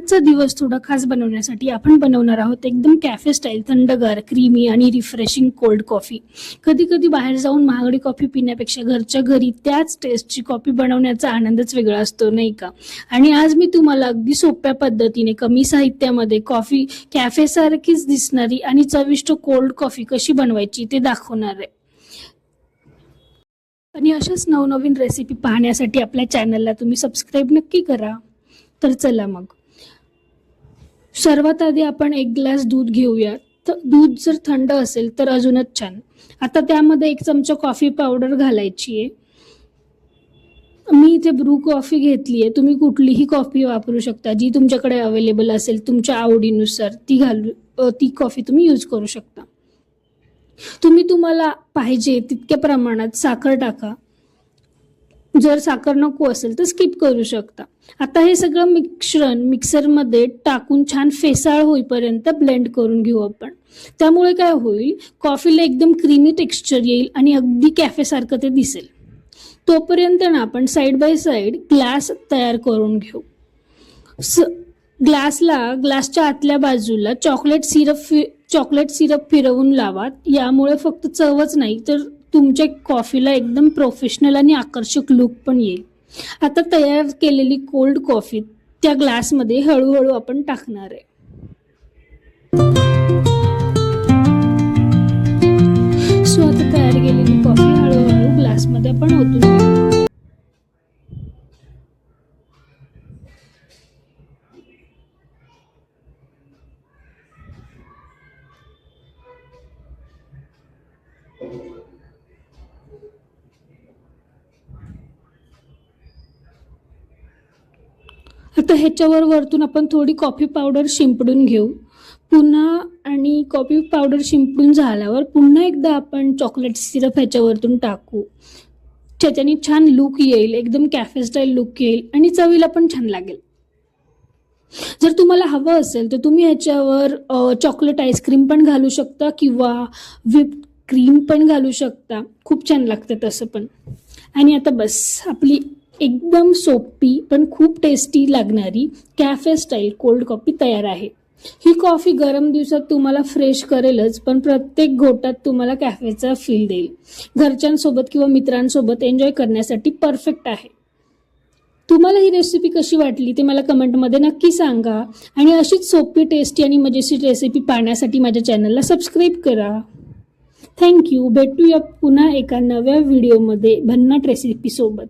आजचा दिवस थोडा खास बनवण्यासाठी आपण बनवणार आहोत एकदम कॅफे स्टाईल थंडगार क्रीमी आणि रिफ्रेशिंग कोल्ड कॉफी। कधी कधी बाहेर जाऊन महागडी कॉफी पिण्यापेक्षा घरच्या घरी त्याच टेस्टची कॉफी बनवण्याचा आनंदच वेगळा असतो, नाही का? आणि आज मी तुम्हाला अगदी सोप्या पद्धतीने कमी साहित्यामध्ये कॉफी कॅफे सारखीच दिसणारी आणि चविष्ट कोल्ड कॉफी कशी बनवायची ते दाखवणार आहे। आणि अशाच नवनवीन रेसिपी पाहण्यासाठी आपल्या चॅनलला तुम्ही सबस्क्राईब नक्की करा। तर चला मग सर्वात आधी आपण एक ग्लास दूध घेऊया। तर दूध जर थंड असेल तर अजूनच छान। आता त्यामध्ये 1 चमचा कॉफी पावडर घालायची आहे। मी इथे ब्रू कॉफी घेतली आहे, तुम्ही कुठलीही कॉफी वापरू शकता जी तुमच्याकडे अवेलेबल असेल तुमच्या आवडीनुसार ती कॉफी तुम्ही यूज करू शकता। तुम्हाला पाहिजे तितक्या प्रमाणात साखर टाका, जर साखर नको असेल तर स्किप करू शकता। आता हे सगळं मिश्रण मिक्सरमध्ये टाकून छान फेसाळ होईपर्यंत ब्लेंड करून घेऊ आपण। त्यामुळे काय होईल, कॉफीला एकदम क्रीमी टेक्स्चर येईल आणि अगदी कॅफे सारखं ते दिसेल। तोपर्यंत ना आपण साइड बाय साइड ग्लास तयार करून घेऊ। ग्लासच्या आतल्या बाजूला चॉकलेट सिरप फिरवून लावा। यामुळे फक्त चवच नाही तर तुमच्या कॉफीला एकदम प्रोफेशनल आणि आकर्षक लुक पण येईल। आता तयार केलेली कोल्ड कॉफी त्या ग्लासमध्ये हळूहळू आपण टाकणार आहे। आता तयार केलेली कॉफी हळूहळू ग्लासमध्ये आपण ओतून घेऊ। आता ह्याच्यावर वरतून आपण थोडी कॉफी पावडर शिंपडून घेऊ पुन्हा। आणि कॉफी पावडर शिंपडून झाल्यावर पुन्हा एकदा आपण चॉकलेट सिरप ह्याच्यावरतून टाकू। त्याच्याने छान लुक येईल, एकदम कॅफे स्टाईल लुक येईल आणि चवीला पण छान लागेल। जर तुम्हाला हवं असेल तर तुम्ही ह्याच्यावर चॉकलेट आईस्क्रीम पण घालू शकता किंवा व्हिप क्रीम पण घालू शकता, खूप छान लागतं तसं पण। आणि आता बस आपली एकदम सोपी पण खूप टेस्टी लागणारी कॅफे स्टाईल कोल्ड कॉफी तयार आहे। ही कॉफी गरम दिवसात तुम्हाला फ्रेश करेलच, पण प्रत्येक घोटात तुम्हाला कॅफेचा फील देईल। घरच्यांसोबत किंवा मित्रांसोबत एन्जॉय करण्यासाठी परफेक्ट आहे। तुम्हाला ही रेसिपी कशी वाटली ते मला कमेंटमध्ये नक्की सांगा। आणि अशीच सोपी टेस्टी आणि मजेशीर रेसिपी पाहण्यासाठी माझ्या चॅनलला सबस्क्राईब करा। थँक्यू। भेटूया पुन्हा एका नव्या व्हिडिओमध्ये भन्नाट रेसिपी सोबत।